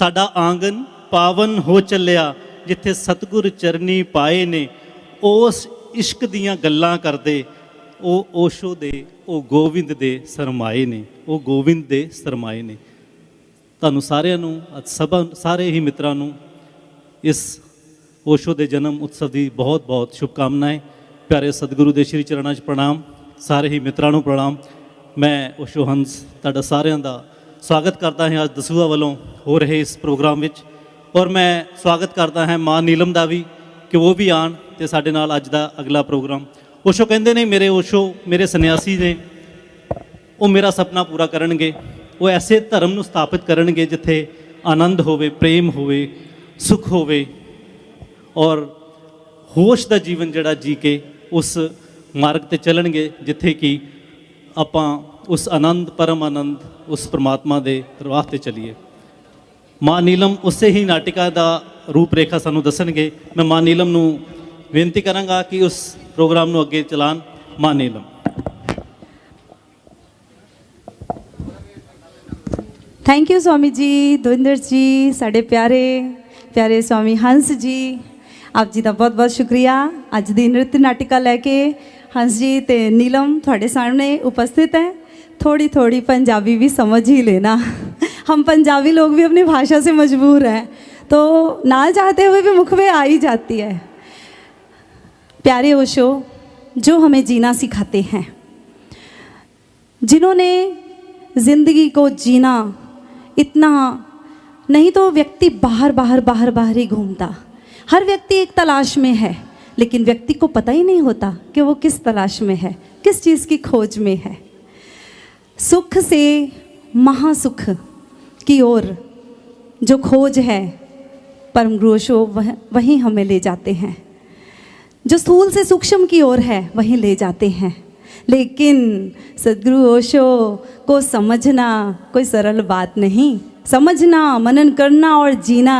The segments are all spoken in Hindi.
साडा आंगन पावन हो चलिया जिथे सतगुर चरनी पाए ने। उस इश्क दियां गल्लां करदे ओ ओशो दे ओ गोविंद दे सरमाए ने, ओ गोविंद दे सरमाए ने। ਤੁਹਾਨੂੰ ਸਾਰਿਆਂ ਨੂੰ ਸਾਰੇ ਹੀ ਮਿੱਤਰਾਂ ਨੂੰ ਇਸ ਓਸ਼ੋ ਦੇ ਜਨਮ ਉਤਸਵ ਦੀ ਬਹੁਤ ਬਹੁਤ ਸ਼ੁਭਕਾਮਨਾएं। ਪਿਆਰੇ ਸਤਿਗੁਰੂ ਦੇ ਸ਼੍ਰੀ ਚਰਨਾਂ 'ਚ ਪ੍ਰਣਾਮ, ਸਾਰੇ ਹੀ ਮਿੱਤਰਾਂ ਨੂੰ ਪ੍ਰਣਾਮ। ਮੈਂ ਓਸ਼ੋ ਹੰਸ ਤੁਹਾਡਾ ਸਾਰਿਆਂ ਦਾ ਸਵਾਗਤ ਕਰਦਾ ਹਾਂ ਅੱਜ ਦਸੂਹਾ ਵੱਲੋਂ ਹੋ ਰਹੇ ਇਸ ਪ੍ਰੋਗਰਾਮ ਵਿੱਚ। ਔਰ ਮੈਂ ਸਵਾਗਤ ਕਰਦਾ ਹਾਂ ਮਾਂ ਨੀਲਮ ਦਾ ਵੀ ਕਿ ਉਹ ਵੀ ਆਉਣ ਅਤੇ ਸਾਡੇ ਨਾਲ ਅੱਜ ਦਾ ਅਗਲਾ ਪ੍ਰੋਗਰਾਮ। ਓਸ਼ੋ ਕਹਿੰਦੇ ਨੇ ਮੇਰੇ ਓਸ਼ੋ ਮੇਰੇ ਸੰਨਿਆਸੀ ਨੇ, ਉਹ ਮੇਰਾ ਸੁਪਨਾ ਪੂਰਾ ਕਰਨਗੇ। ਉਹ ਐਸੇ ਧਰਮ ਨੂੰ ਸਥਾਪਿਤ ਕਰਨਗੇ ਜਿੱਥੇ ਆਨੰਦ ਹੋਵੇ, ਪ੍ਰੇਮ ਹੋਵੇ, ਸੁੱਖ ਹੋਵੇ ਔਰ ਹੋਸ਼ ਦਾ ਜੀਵਨ ਜਿਹੜਾ ਜੀ ਕੇ ਉਸ ਮਾਰਗ 'ਤੇ ਚੱਲਣਗੇ ਜਿੱਥੇ ਕਿ ਆਪਾਂ ਉਸ ਆਨੰਦ, ਪਰਮ ਆਨੰਦ, ਉਸ ਪਰਮਾਤਮਾ ਦੇ ਰਾਹ 'ਤੇ ਚੱਲੀਏ। ਮਾਂ ਨੀਲਮ ਉਸੇ ਹੀ ਨਾਟਿਕਾ ਦਾ ਰੂਪ ਰੇਖਾ ਸਾਨੂੰ ਦੱਸਣਗੇ। ਮੈਂ ਮਾਂ ਨੀਲਮ ਨੂੰ ਬੇਨਤੀ ਕਰਾਂਗਾ ਕਿ ਉਸ ਪ੍ਰੋਗਰਾਮ ਨੂੰ ਅੱਗੇ ਚਲਾਉਣ। ਮਾਂ ਨੀਲਮ। थैंक यू स्वामी जी, दविंदर जी, साढ़े प्यारे प्यारे स्वामी हंस जी, आप जी का बहुत बहुत शुक्रिया। अज दी नृत्य नाटिका लैके हंस जी ते नीलम थोड़े सामने उपस्थित हैं। थोड़ी थोड़ी पंजाबी भी समझ ही लेना, हम पंजाबी लोग भी अपनी भाषा से मजबूर हैं, तो ना चाहते हुए भी मुख में आ ही जाती है। प्यारे ओशो जो हमें जीना सिखाते हैं, जिन्होंने ज़िंदगी को जीना इतना नहीं तो व्यक्ति बाहर ही घूमता। हर व्यक्ति एक तलाश में है, लेकिन व्यक्ति को पता ही नहीं होता कि वो किस तलाश में है, किस चीज़ की खोज में है। सुख से महासुख की ओर जो खोज है परम गुरु ओशो वहीं हमें ले जाते हैं। जो स्थूल से सूक्ष्म की ओर है वहीं ले जाते हैं। लेकिन सदगुरु ओशो को समझना कोई सरल बात नहीं। समझना, मनन करना और जीना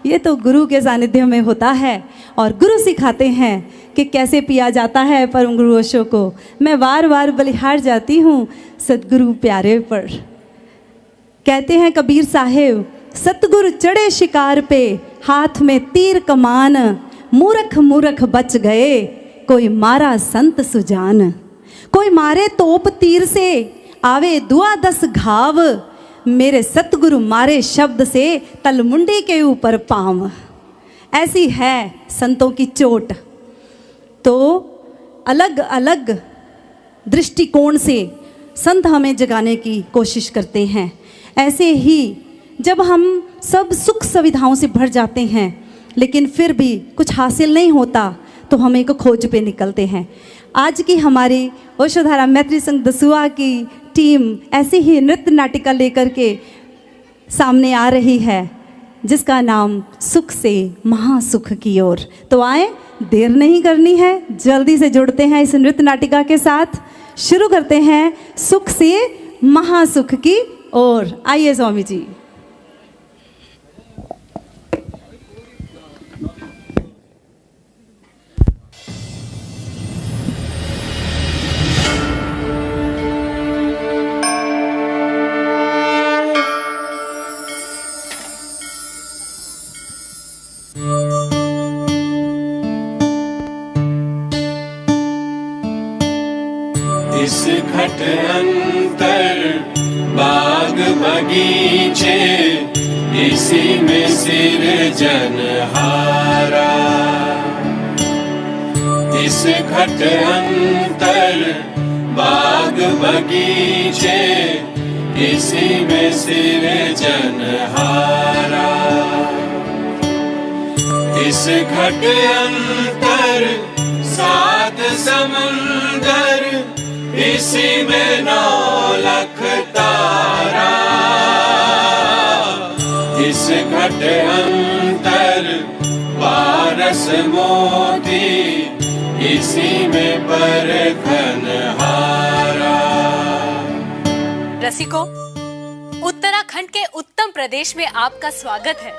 ये तो गुरु के सानिध्य में होता है, और गुरु सिखाते हैं कि कैसे पिया जाता है परम गुरु ओशो को। मैं बार बार बलिहार जाती हूँ सदगुरु प्यारे पर। कहते हैं कबीर साहेब, सतगुरु चढ़े शिकार पे हाथ में तीर कमान, मूर्ख मूर्ख बच गए कोई मारा संत सुजान। कोई मारे तोप तीर से आवे दुआ 10 घाव, मेरे सतगुरु मारे शब्द से तलमुंडी के ऊपर पाँव। ऐसी है संतों की चोट। तो अलग अलग दृष्टिकोण से संत हमें जगाने की कोशिश करते हैं। ऐसे ही जब हम सब सुख सुविधाओं से भर जाते हैं लेकिन फिर भी कुछ हासिल नहीं होता, तो हम एक खोज पे निकलते हैं। आज की हमारी ओशोधारा मैत्री संघ दसूहा की टीम ऐसी ही नृत्य नाटिका लेकर के सामने आ रही है जिसका नाम सुख से महासुख की ओर। तो आए, देर नहीं करनी है, जल्दी से जुड़ते हैं इस नृत्य नाटिका के साथ। शुरू करते हैं सुख से महासुख की ओर। आइए स्वामी जी। इस घट अंतर बाग बगीचे, इसी में सिरजनहारा। इस घट अंतर बाग बगीचे, इसी में सिरजनहारा। इस घट अंतर 7 समुंदर, इसी में 9 लाख तारा। इस घट अंतर 12 मोती, इसी में परखनहारा। रसिकों, उत्तराखंड के उत्तम प्रदेश में आपका स्वागत है,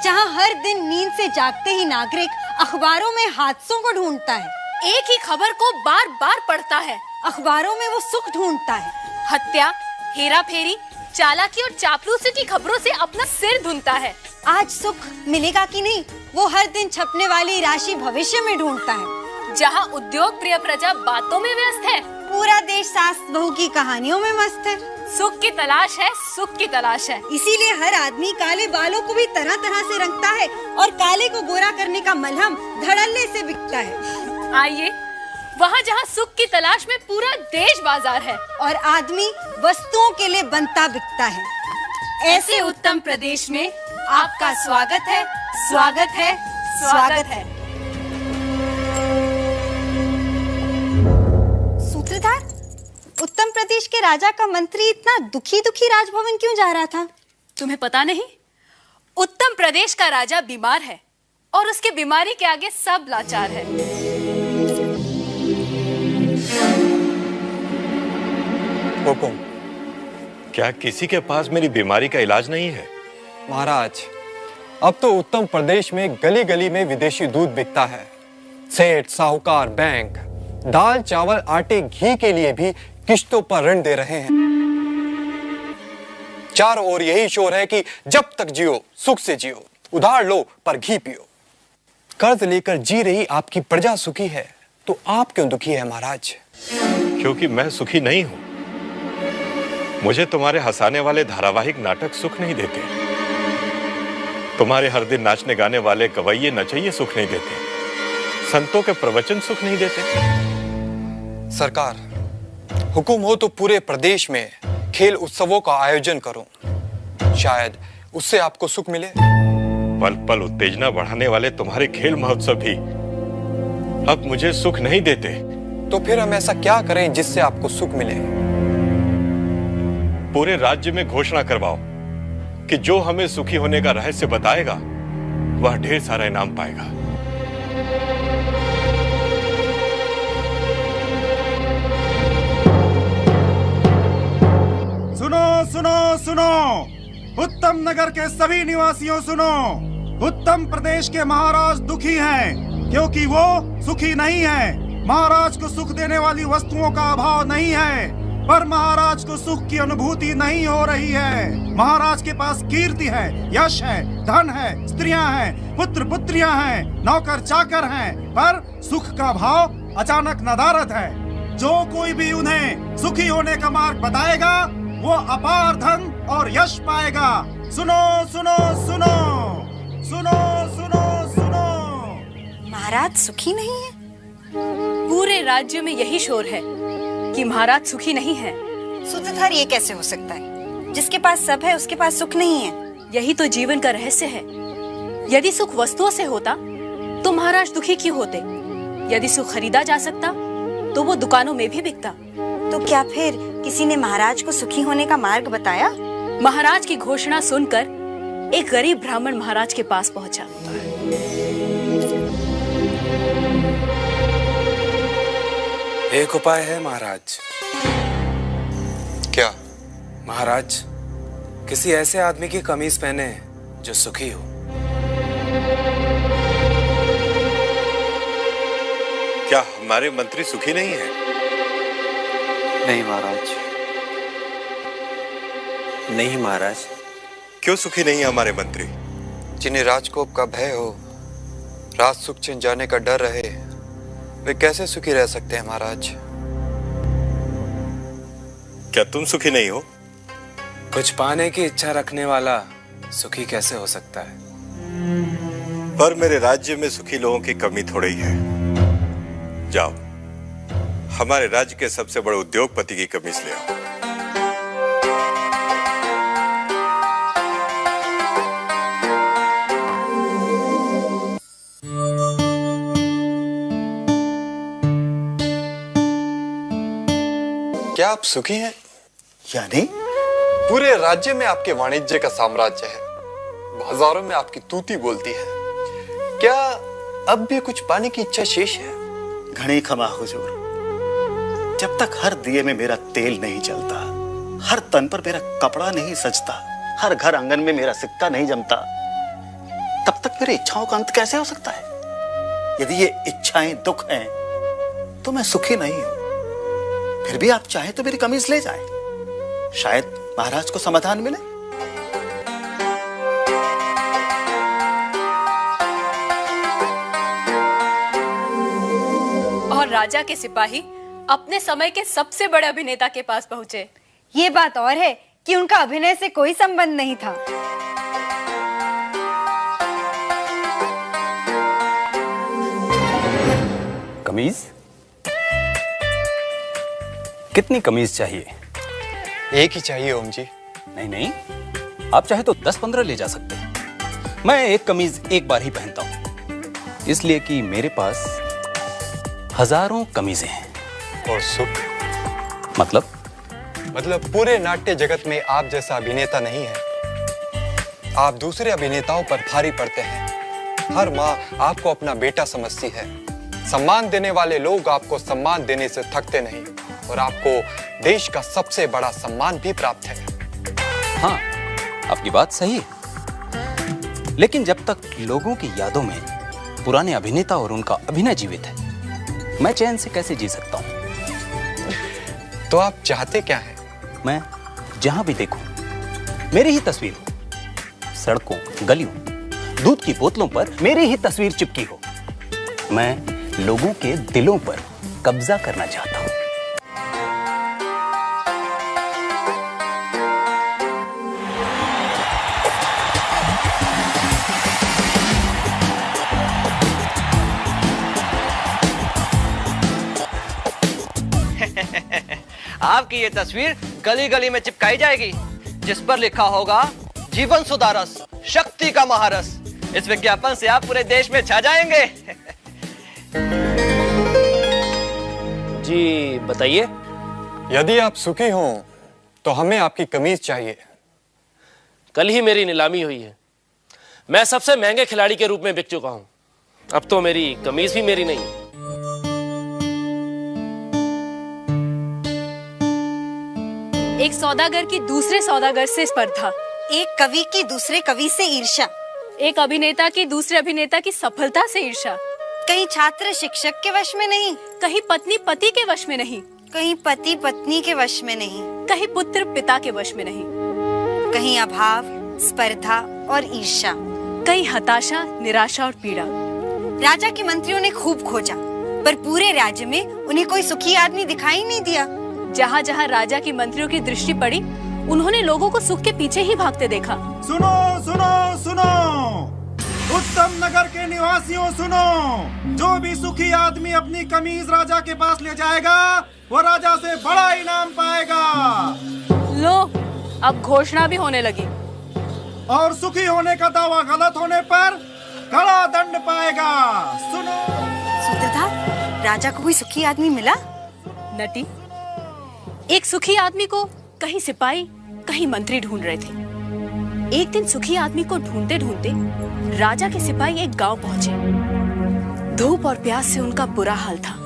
जहां हर दिन नींद से जागते ही नागरिक अखबारों में हादसों को ढूंढता है, एक ही खबर को बार बार पढ़ता है। अखबारों में वो सुख ढूंढता है। हत्या, हेरा फेरी, चालाकी और चापलूसी की खबरों से अपना सिर धुनता है। आज सुख मिलेगा कि नहीं, वो हर दिन छपने वाली राशि भविष्य में ढूंढता है। जहाँ उद्योग प्रिय प्रजा बातों में व्यस्त है, पूरा देश सास बहू की कहानियों में मस्त है। सुख की तलाश है, सुख की तलाश है। इसीलिए हर आदमी काले बालों को भी तरह तरह से रंगता है और काले को गोरा करने का मलहम धड़ल्ले से बिकता है। आइए, वहाँ जहाँ सुख की तलाश में पूरा देश बाजार है और आदमी वस्तुओं के लिए बनता बिकता है, ऐसे उत्तम प्रदेश में आपका स्वागत है, स्वागत है, स्वागत है। सूत्रधार, उत्तम प्रदेश के राजा का मंत्री इतना दुखी दुखी राजभवन क्यों जा रहा था? तुम्हें पता नहीं? उत्तम प्रदेश का राजा बीमार है और उसकी बीमारी के आगे सब लाचार है। हुकुम, क्या किसी के पास मेरी बीमारी का इलाज नहीं है? महाराज, अब तो उत्तम प्रदेश में गली गली में विदेशी दूध बिकता है। सेठ, साहूकार, बैंक दाल, चावल, आटे, घी के लिए भी किश्तों पर ऋण दे रहे हैं। चारों ओर यही शोर है कि जब तक जियो सुख से जियो, उधार लो पर घी पियो। कर्ज लेकर जी रही आपकी प्रजा सुखी है तो आप क्यों दुखी है महाराज? क्योंकि मैं सुखी नहीं हूं। मुझे तुम्हारे हंसाने वाले धारावाहिक नाटक सुख नहीं देते। तुम्हारे हर दिन नाचने गाने वाले गवैये नचैये सुख नहीं देते। संतों के प्रवचन सुख नहीं देते। सरकार, हुकुम हो तो पूरे प्रदेश में खेल उत्सवों का आयोजन करूं, शायद उससे आपको सुख मिले। पल पल उत्तेजना बढ़ाने वाले तुम्हारे खेल महोत्सव भी अब मुझे सुख नहीं देते। तो फिर हम ऐसा क्या करें जिससे आपको सुख मिले? पूरे राज्य में घोषणा करवाओ कि जो हमें सुखी होने का रहस्य बताएगा वह ढेर सारा इनाम पाएगा। सुनो सुनो सुनो, उत्तम नगर के सभी निवासियों सुनो। उत्तम प्रदेश के महाराज दुखी हैं क्योंकि वो सुखी नहीं है। महाराज को सुख देने वाली वस्तुओं का अभाव नहीं है, पर महाराज को सुख की अनुभूति नहीं हो रही है। महाराज के पास कीर्ति है, यश है, धन है, स्त्रियां हैं, पुत्र पुत्रियां हैं, नौकर चाकर हैं, पर सुख का भाव अचानक नदारद है। जो कोई भी उन्हें सुखी होने का मार्ग बताएगा वो अपार धन और यश पाएगा। सुनो सुनो सुनो, सुनो सुनो सुनो। महाराज सुखी नहीं है? पूरे राज्य में यही शोर है कि महाराज सुखी नहीं है। सूत्रधार, ये कैसे हो सकता है? जिसके पास सब है उसके पास सुख नहीं है। यही तो जीवन का रहस्य है। यदि सुख वस्तुओं से होता तो महाराज दुखी क्यों होते? यदि सुख खरीदा जा सकता तो वो दुकानों में भी बिकता। तो क्या फिर किसी ने महाराज को सुखी होने का मार्ग बताया? महाराज की घोषणा सुनकर एक गरीब ब्राह्मण महाराज के पास पहुंचा। एक उपाय है महाराज। क्या? महाराज, किसी ऐसे आदमी की कमीज पहने जो सुखी हो। क्या हमारे मंत्री सुखी नहीं है? नहीं महाराज, नहीं महाराज। क्यों सुखी नहीं है हमारे मंत्री? जिन्हें राजकोप का भय हो, राज सुख छिन जाने का डर रहे, वे कैसे सुखी रह सकते हैं महाराज? क्या तुम सुखी नहीं हो? कुछ पाने की इच्छा रखने वाला सुखी कैसे हो सकता है? पर मेरे राज्य में सुखी लोगों की कमी थोड़ी है। जाओ, हमारे राज्य के सबसे बड़े उद्योगपति की कमीज ले आओ। क्या आप सुखी हैं? यानी? पूरे राज्य में आपके वाणिज्य का साम्राज्य है, बाजारों में आपकी तूती बोलती है। क्या अब भी कुछ पाने की इच्छा शेष है? घनी खमा हुजूर, जब तक हर दिए में मेरा तेल नहीं जलता, हर तन पर मेरा कपड़ा नहीं सजता, हर घर आंगन में मेरा सिक्का नहीं जमता, तब तक मेरी इच्छाओं का अंत कैसे हो सकता है? यदि ये इच्छाएं दुख हैं, तो मैं सुखी नहीं हूं। फिर भी आप चाहे तो मेरी कमीज ले जाएं। शायद महाराज को समाधान मिले। और राजा के सिपाही अपने समय के सबसे बड़े अभिनेता के पास पहुंचे। ये बात और है कि उनका अभिनय से कोई संबंध नहीं था। कमीज? कितनी कमीज चाहिए? एक ही चाहिए ओम जी। नहीं नहीं, आप चाहे तो 10-15 ले जा सकते हैं। मैं एक कमीज एक बार ही पहनता हूं, इसलिए कि मेरे पास हजारों कमीजें हैं। और सुख? मतलब पूरे नाट्य जगत में आप जैसा अभिनेता नहीं है। आप दूसरे अभिनेताओं पर भारी पड़ते हैं। हर माँ आपको अपना बेटा समझती है। सम्मान देने वाले लोग आपको सम्मान देने से थकते नहीं, और आपको देश का सबसे बड़ा सम्मान भी प्राप्त है। हाँ, आपकी बात सही है, लेकिन जब तक लोगों की यादों में पुराने अभिनेता और उनका अभिनय जीवित है, मैं चैन से कैसे जी सकता हूँ? तो आप चाहते क्या हैं? मैं जहां भी देखूं मेरी ही तस्वीर हो। सड़कों, गलियों, दूध की बोतलों पर मेरी ही तस्वीर चिपकी हो। मैं लोगों के दिलों पर कब्जा करना चाहता हूं। आपकी ये तस्वीर गली गली में चिपकाई जाएगी, जिस पर लिखा होगा जीवन सुधारस, शक्ति का महारस। इस विज्ञापन से आप पूरे देश में छा जाएंगे। जी बताइए। यदि आप सुखी हो तो हमें आपकी कमीज चाहिए। कल ही मेरी नीलामी हुई है। मैं सबसे महंगे खिलाड़ी के रूप में बिक चुका हूं। अब तो मेरी कमीज भी मेरी नहीं। एक सौदागर की दूसरे सौदागर से स्पर्धा, एक कवि की दूसरे कवि से ईर्ष्या, एक अभिनेता की दूसरे अभिनेता की सफलता से ईर्ष्या। कहीं छात्र शिक्षक के वश में नहीं, कहीं पत्नी पति के वश में नहीं, कहीं पति पत्नी के वश में नहीं, कहीं पुत्र पिता के वश में नहीं, कहीं अभाव, स्पर्धा और ईर्ष्या, कहीं हताशा, निराशा और पीड़ा। राजा के मंत्रियों ने खूब खोजा, पर पूरे राज्य में उन्हें कोई सुखी आदमी दिखाई नहीं दिया। जहाँ जहाँ राजा की मंत्रियों की दृष्टि पड़ी, उन्होंने लोगों को सुख के पीछे ही भागते देखा। सुनो सुनो सुनो, उत्तम नगर के निवासियों सुनो, जो भी सुखी आदमी अपनी कमीज राजा के पास ले जाएगा, वो राजा से बड़ा इनाम पाएगा। लो, अब घोषणा भी होने लगी। और सुखी होने का दावा गलत होने पर कड़ा दंड पाएगा। सुनो। सूत्रधार, राजा को कोई सुखी आदमी मिला? नटी, एक सुखी आदमी को कहीं सिपाही, कहीं मंत्री ढूंढ रहे थे। एक दिन सुखी आदमी को ढूंढते ढूंढते राजा के सिपाही एक गांव पहुंचे। धूप और प्यास से उनका बुरा हाल था।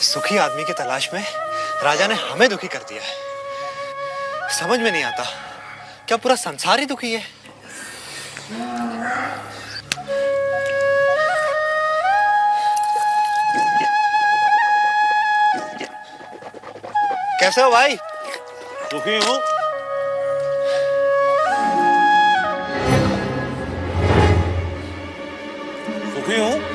सुखी आदमी की तलाश में राजा ने हमें दुखी कर दिया है। समझ में नहीं आता, क्या पूरा संसार ही दुखी है? कैसे हो भाई? सुखी हूं। सुखी हूं।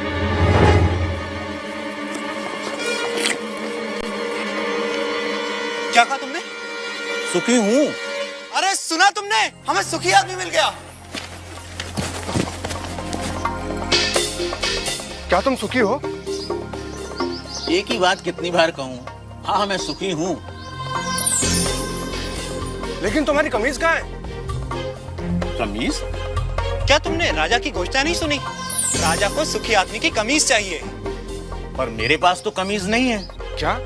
क्या कहा तुमने? सुखी हूं। अरे सुना तुमने? हमें सुखी आदमी मिल गया। क्या तुम सुखी हो? एक ही बात कितनी बार कहूं? हाँ, मैं सुखी हूं। लेकिन तुम्हारी कमीज कहाँ है? कमीज? क्या तुमने राजा की घोषणा नहीं सुनी? राजा को सुखी आदमी की कमीज चाहिए। पर मेरे पास तो कमीज नहीं है। क्या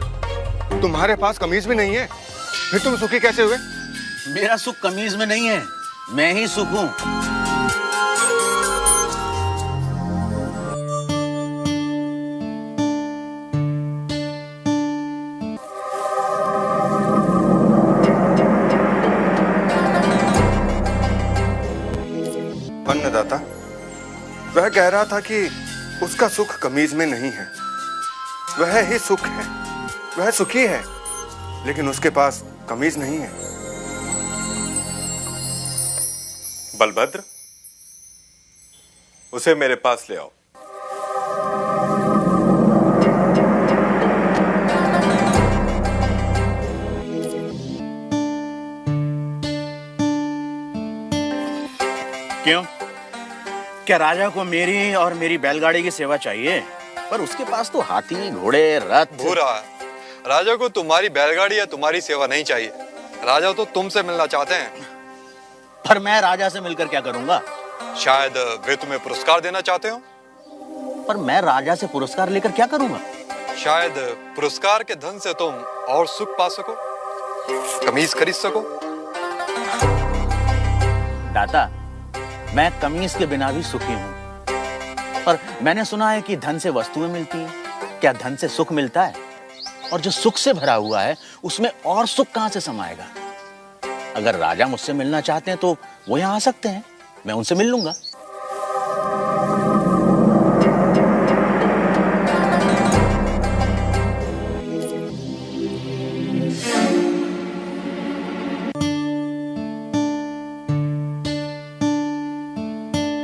तुम्हारे पास कमीज भी नहीं है? फिर तुम सुखी कैसे हुए? मेरा सुख कमीज में नहीं है, मैं ही सुख हूं। कह रहा था कि उसका सुख कमीज में नहीं है, वह ही सुख है। वह सुखी है, लेकिन उसके पास कमीज नहीं है। बलभद्र, उसे मेरे पास ले आओ। क्यों? क्या राजा को मेरी और मेरी बैलगाड़ी की सेवा चाहिए? पर उसके पास तो हाथी, घोड़े, रथ। भूरा, राजा को तुम्हारी बैलगाड़ी या तुम्हारी सेवा नहीं चाहिए। राजा तो तुमसे मिलना चाहते हैं। पर मैं राजा से मिलकर क्या करूंगा? शायद वे तुम्हें पुरस्कार देना चाहते हो। पर मैं राजा से पुरस्कार लेकर क्या करूंगा? शायद पुरस्कार के धन से तुम और सुख पा सको, कमीज खरीद सको। दाता, मैं कमीज के बिना भी सुखी हूं, पर मैंने सुना है कि धन से वस्तुएं मिलती हैं। क्या धन से सुख मिलता है? और जो सुख से भरा हुआ है उसमें और सुख कहां से समाएगा? अगर राजा मुझसे मिलना चाहते हैं तो वो यहां आ सकते हैं, मैं उनसे मिल लूंगा।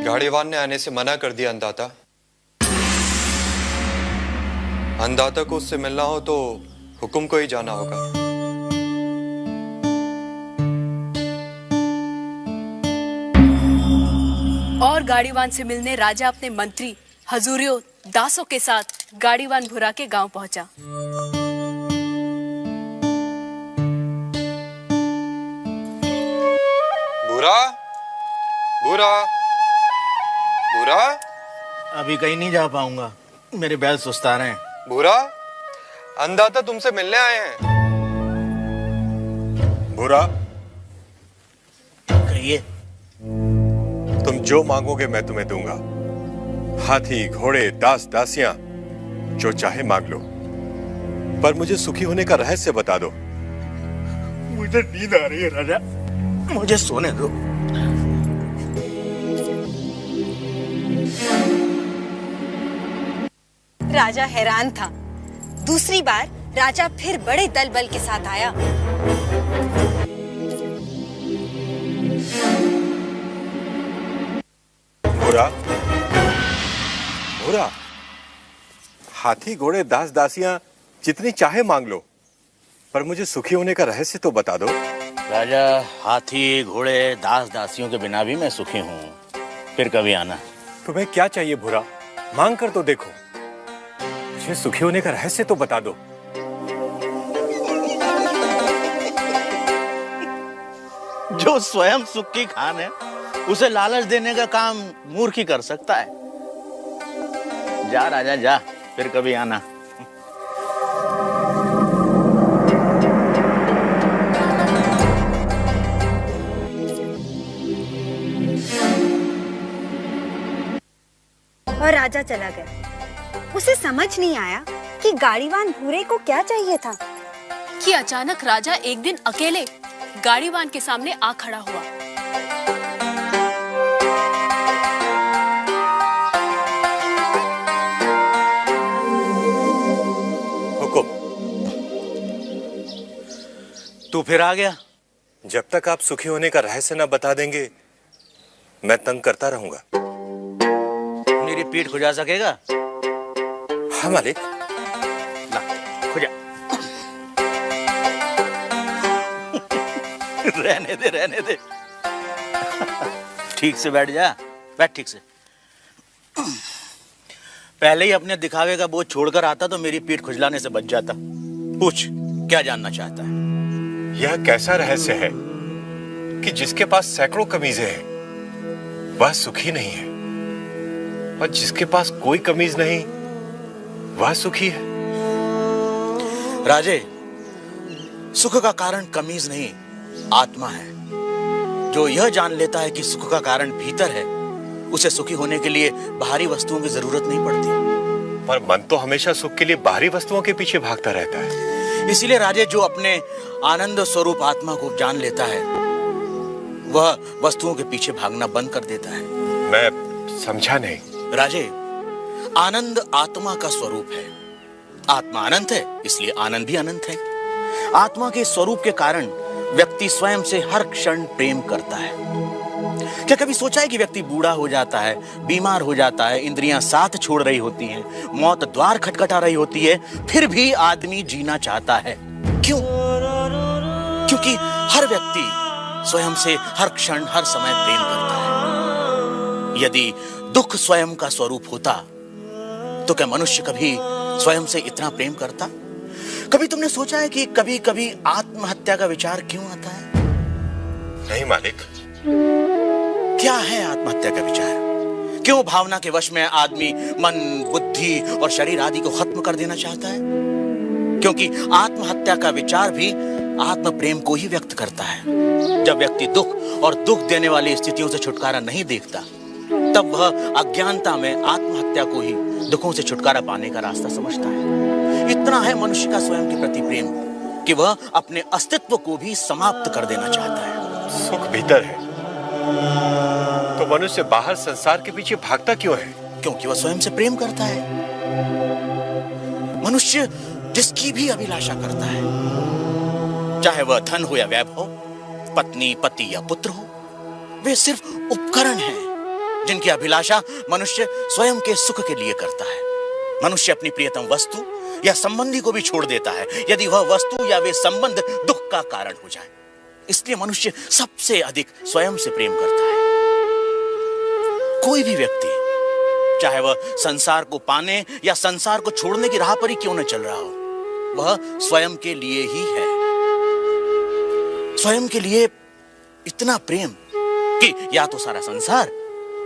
गाड़ीवान ने आने से मना कर दिया अंदाता। अंदाता को उससे मिलना हो तो हुकुम को ही जाना होगा। और गाड़ीवान से मिलने राजा अपने मंत्री हजूरियों दासों के साथ गाड़ीवान भूरा के गांव पहुंचा। भूरा, भूरा, भूरा, अभी कहीं नहीं जा पाऊंगा, मेरे बैल सुस्ता रहे हैं। भूरा, अंदाता तुमसे मिलने आए हैं। भूरा, कहिए। तुम जो मांगोगे मैं तुम्हें दूंगा। हाथी, घोड़े, दास, दासियां, जो चाहे मांग लो, पर मुझे सुखी होने का रहस्य बता दो। मुझे नींद आ रही है राजा, मुझे सोने दो। राजा हैरान था। दूसरी बार राजा फिर बड़े दल बल के साथ आया। भूरा, भूरा, हाथी, घोड़े, दास, दासियां जितनी चाहे मांग लो, पर मुझे सुखी होने का रहस्य तो बता दो। राजा, हाथी, घोड़े, दास, दासियों के बिना भी मैं सुखी हूँ। फिर कभी आना। तुम्हें क्या चाहिए भूरा? मांग कर तो देखो। मुझे सुखी होने का रहस्य तो बता दो। जो स्वयं सुख की खान है, उसे लालच देने का काम मूर्ख ही कर सकता है। जा राजा जा, फिर कभी आना। और राजा चला गया। उसे समझ नहीं आया कि गाड़ीवान भूरे को क्या चाहिए था कि अचानक राजा एक दिन अकेले गाड़ीवान के सामने आ खड़ा हुआ। हुकुम। तू फिर आ गया? जब तक आप सुखी होने का रहस्य न बता देंगे, मैं तंग करता रहूंगा। मेरी पीठ खुजा सकेगा? हाँ मालिक। ला, खुजा। रहने दे, रहने दे। ठीक से बैठ जा, बैठ ठीक से। पहले ही अपने दिखावे का बोझ छोड़कर आता तो मेरी पीठ खुजलाने से बच जाता। पूछ, क्या जानना चाहता है? यह कैसा रहस्य है कि जिसके पास सैकड़ों कमीजें हैं वह सुखी नहीं है, और जिसके पास कोई कमीज नहीं वह सुखी है? राजे, सुख का कारण कमीज नहीं, आत्मा है। जो यह जान लेता है कि सुख का कारण भीतर है, उसे सुखी होने के लिए बाहरी वस्तुओं की जरूरत नहीं पड़ती। पर मन तो हमेशा सुख के लिए बाहरी वस्तुओं के पीछे भागता रहता है। इसीलिए राजे, जो अपने आनंद स्वरूप आत्मा को जान लेता है, वह वस्तुओं के पीछे भागना बंद कर देता है। मैं समझा नहीं। राजे, आनंद आत्मा का स्वरूप है। आत्मा अनंत है, इसलिए आनंद भी अनंत है। आत्मा के स्वरूप के कारण व्यक्ति स्वयं से हर क्षण प्रेम करता है। क्या कभी सोचा है कि व्यक्ति बूढ़ा हो जाता है, बीमार हो जाता है, इंद्रियां साथ छोड़ रही होती हैं, मौत द्वार खटखटा रही होती है, फिर भी आदमी जीना चाहता है? क्यों? क्योंकि हर व्यक्ति स्वयं से हर क्षण हर समय प्रेम करता है। यदि दुख स्वयं का स्वरूप होता तो क्या मनुष्य कभी स्वयं से इतना प्रेम करता? कभी तुमने सोचा है कि कभी कभी आत्महत्या का विचार क्यों आता है? नहीं मालिक। क्या है आत्महत्या का विचार? क्यों भावना के वश में आदमी मन, बुद्धि और शरीर आदि को खत्म कर देना चाहता है? क्योंकि आत्महत्या का विचार भी आत्म प्रेम को ही व्यक्त करता है। जब व्यक्ति दुख और दुख देने वाली स्थितियों से छुटकारा नहीं देखता, तब वह अज्ञानता में आत्महत्या को ही दुखों से छुटकारा पाने का रास्ता समझता है। इतना है मनुष्य का स्वयं के प्रति प्रेम कि वह अपने अस्तित्व को भी समाप्त कर देना चाहता है। सुख भीतर है तो मनुष्य बाहर संसार के पीछे भागता क्यों है? क्योंकि वह स्वयं से प्रेम करता है। मनुष्य जिसकी भी अभिलाषा करता है, चाहे वह धन हो या वैभव, पत्नी, पति या पुत्र हो, वे सिर्फ उपकरण हैं जिनकी अभिलाषा मनुष्य स्वयं के सुख के लिए करता है। मनुष्य अपनी प्रियतम वस्तु या संबंधी को भी छोड़ देता है यदि वह वस्तु या वे संबंध दुख का कारण हो जाए। इसलिए मनुष्य सबसे अधिक स्वयं से प्रेम करता है। कोई भी व्यक्ति, चाहे वह संसार को पाने या संसार को छोड़ने की राह पर ही क्यों न चल रहा हो, वह स्वयं के लिए ही है। स्वयं के लिए इतना प्रेम कि या तो सारा संसार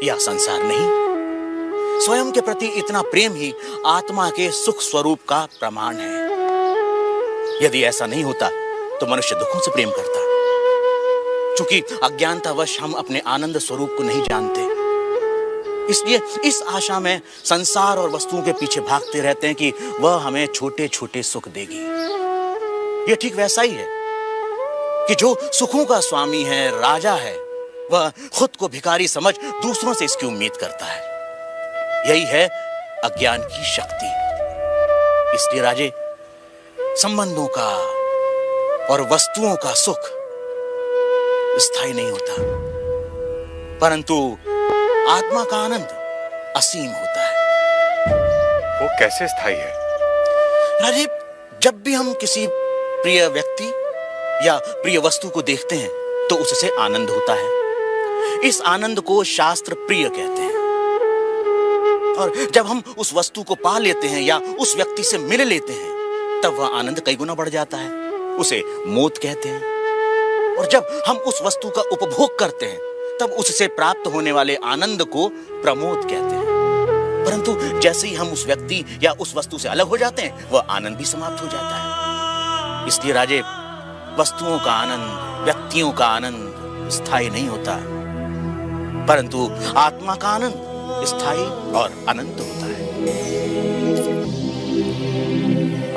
या संसार नहीं। स्वयं के प्रति इतना प्रेम ही आत्मा के सुख स्वरूप का प्रमाण है। यदि ऐसा नहीं होता तो मनुष्य दुखों से प्रेम करता। चूंकि अज्ञानतावश हम अपने आनंद स्वरूप को नहीं जानते, इसलिए इस आशा में संसार और वस्तुओं के पीछे भागते रहते हैं कि वह हमें छोटे छोटे सुख देगी। यह ठीक वैसा ही है कि जो सुखों का स्वामी है, राजा है, वह खुद को भिखारी समझ दूसरों से इसकी उम्मीद करता है। यही है अज्ञान की शक्ति। इसलिए राजे, संबंधों का और वस्तुओं का सुख स्थायी नहीं होता, परंतु आत्मा का आनंद असीम होता है। वो कैसे स्थायी है? राजे, जब भी हम किसी प्रिय व्यक्ति या प्रिय वस्तु को देखते हैं तो उससे आनंद होता है। इस आनंद को शास्त्र प्रिय कहते हैं। और जब हम उस वस्तु को पा लेते हैं या उस व्यक्ति से मिल लेते हैं, तब वह आनंद कई गुना बढ़ जाता है। उसे मोद कहते हैं। और जब हम उस वस्तु का उपभोग करते हैं, तब उससे प्राप्त होने वाले आनंद को प्रमोद कहते हैं। परंतु जैसे ही हम उस व्यक्ति या उस वस्तु से अलग हो जाते हैं, वह आनंद भी समाप्त हो जाता है। इसलिए राजे, वस्तुओं का आनंद, व्यक्तियों का आनंद स्थायी नहीं होता, परंतु आत्मा का आनंद स्थायी और अनंत होता है।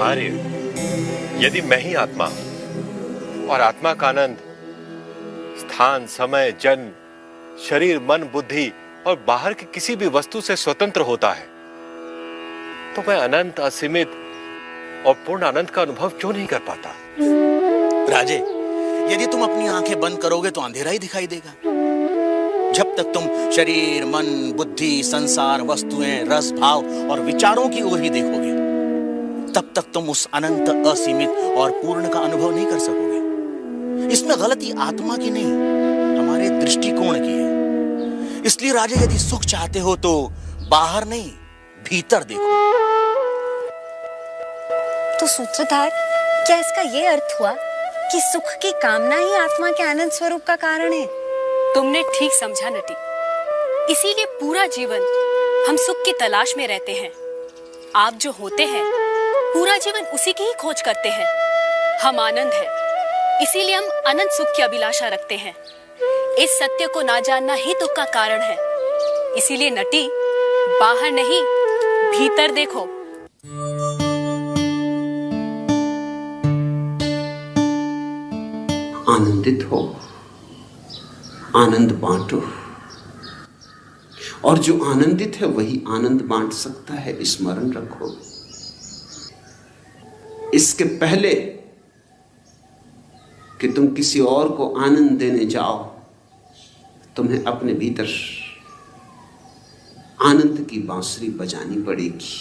आर्य, यदि मैं ही आत्मा और आत्मा का आनंद स्थान, समय, जन्म, शरीर, मन, बुद्धि और बाहर की किसी भी वस्तु से स्वतंत्र होता है, तो मैं अनंत, असीमित और पूर्ण आनंद का अनुभव क्यों नहीं कर पाता? राजे, यदि तुम अपनी आंखें बंद करोगे तो अंधेरा ही दिखाई देगा। जब तक तुम शरीर, मन, बुद्धि, संसार, वस्तुएं, रस, भाव और विचारों की ओर ही देखोगे, तब तक तुम उस अनंत, असीमित और पूर्ण का अनुभव नहीं कर सकोगे। इसमें गलती आत्मा की नहीं, हमारे दृष्टिकोण की है। इसलिए राजे, यदि सुख चाहते हो तो बाहर नहीं, भीतर देखो। तो सूत्रधार, क्या इसका ये अर्थ हुआ कि सुख की कामना ही आत्मा के आनंद स्वरूप का कारण है? तुमने ठीक समझा नटी। इसीलिए पूरा जीवन हम सुख की तलाश में रहते हैं। आप जो होते हैं, पूरा जीवन उसी की ही खोज करते हैं। हम आनंद हैं, इसीलिए हम अनंत सुख की अभिलाषा रखते हैं। इस सत्य को ना जानना ही दुख का कारण है। इसीलिए नटी, बाहर नहीं, भीतर देखो। आनंदित हो, आनंद बांटो और जो आनंदित है वही आनंद बांट सकता है, स्मरण रखो। इसके पहले कि तुम किसी और को आनंद देने जाओ, तुम्हें अपने भीतर आनंद की बांसुरी बजानी पड़ेगी।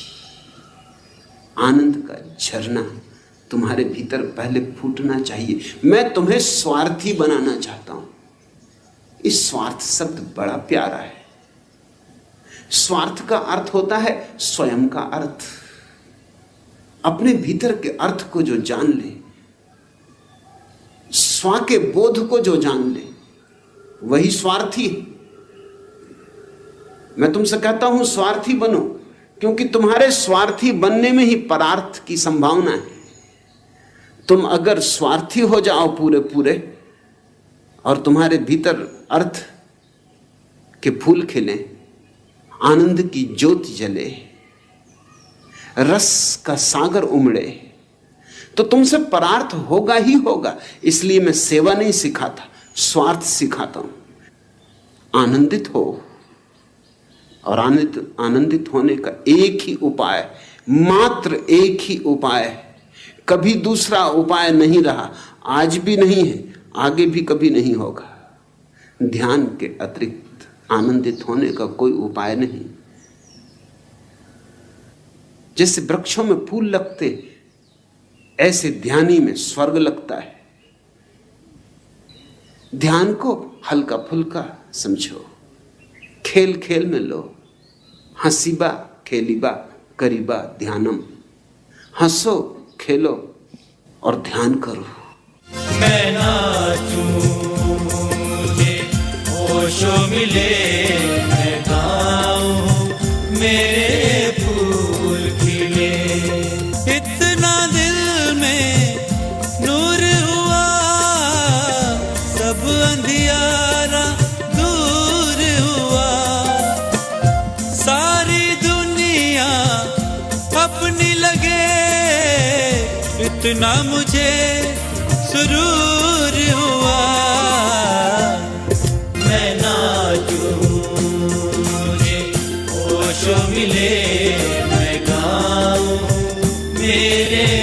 आनंद का झरना तुम्हारे भीतर पहले फूटना चाहिए। मैं तुम्हें स्वार्थी बनाना चाहता हूं। इस स्वार्थ शब्द बड़ा प्यारा है। स्वार्थ का अर्थ होता है स्वयं का अर्थ। अपने भीतर के अर्थ को जो जान ले, स्व के बोध को जो जान ले, वही स्वार्थी है। मैं तुमसे कहता हूं स्वार्थी बनो, क्योंकि तुम्हारे स्वार्थी बनने में ही परार्थ की संभावना है। तुम अगर स्वार्थी हो जाओ पूरे पूरे और तुम्हारे भीतर अर्थ के फूल खिले, आनंद की ज्योति जले, रस का सागर उमड़े, तो तुमसे परार्थ होगा ही होगा। इसलिए मैं सेवा नहीं सिखाता, स्वार्थ सिखाता हूं। आनंदित हो, और आनंदित होने का एक ही उपाय, मात्र एक ही उपाय, कभी दूसरा उपाय नहीं रहा, आज भी नहीं है, आगे भी कभी नहीं होगा। ध्यान के अतिरिक्त आनंदित होने का कोई उपाय नहीं। जैसे वृक्षों में फूल लगते, ऐसे ध्यानी में स्वर्ग लगता है। ध्यान को हल्का फुल्का समझो, खेल खेल में लो। हंसीबा खेलीबा करीबा ध्यानम। हंसो, खेलो और ध्यान करो। मैं नाचूं मुझे होशो मिले, मैं गाऊं मेरे फूल खिले। इतना दिल में नूर हुआ, सब अंधियारा दूर हुआ। सारी दुनिया अपनी लगे, इतना मुझे सुरूर हुआ। मैं नाचूं मुझे होश मिले, मैं गाऊं मेरे